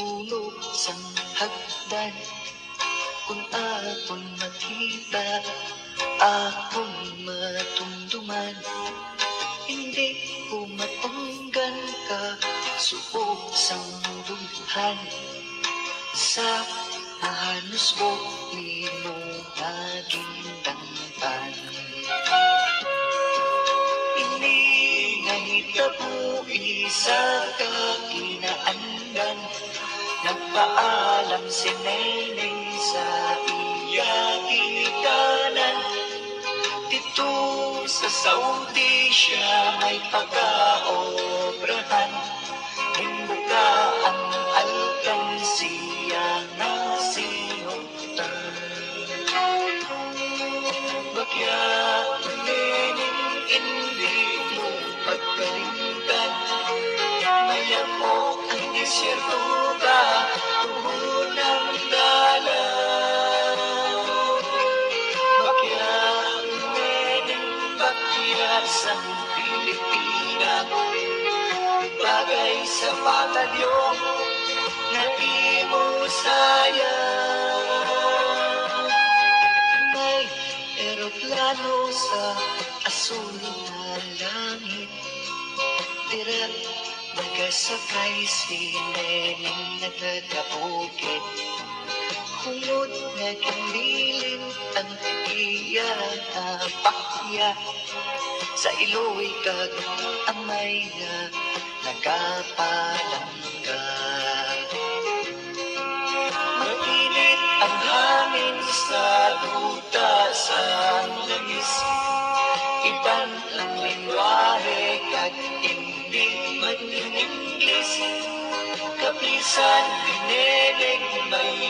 sulok sang hagdan. Kung akon makita, akon matumduman. Hindi ko matunggan ka, subok sang duluhan. Sa mahanos ko, minong naging tangpan. Ini nahitabo isa ka kinaandan. Nagpaalam si Neneng sa iya ginikanan. Dito sa Saudi siya may pag-aobrahan. Himbuka ang alkansiya na sinuntan. Bagya Neneng, hindi mo pagkalimtan. Mayamok ang disyerto ka, tumunang dalan. Bagya Neneng, bagya sa Pilipinas. Bagay sa patadyong na imo sayang. May eroplano sa asul na langit. Tira, nagasakay si Neneng nagkakabukit. Hungod nga kimbilin ang iya pakya. Sa iloy kag amay nga nagapalangga. Mainit ang hangin sa duta sa langis. Iban ang lingwahe kag hindi man in English. Kapisan ni Neneng may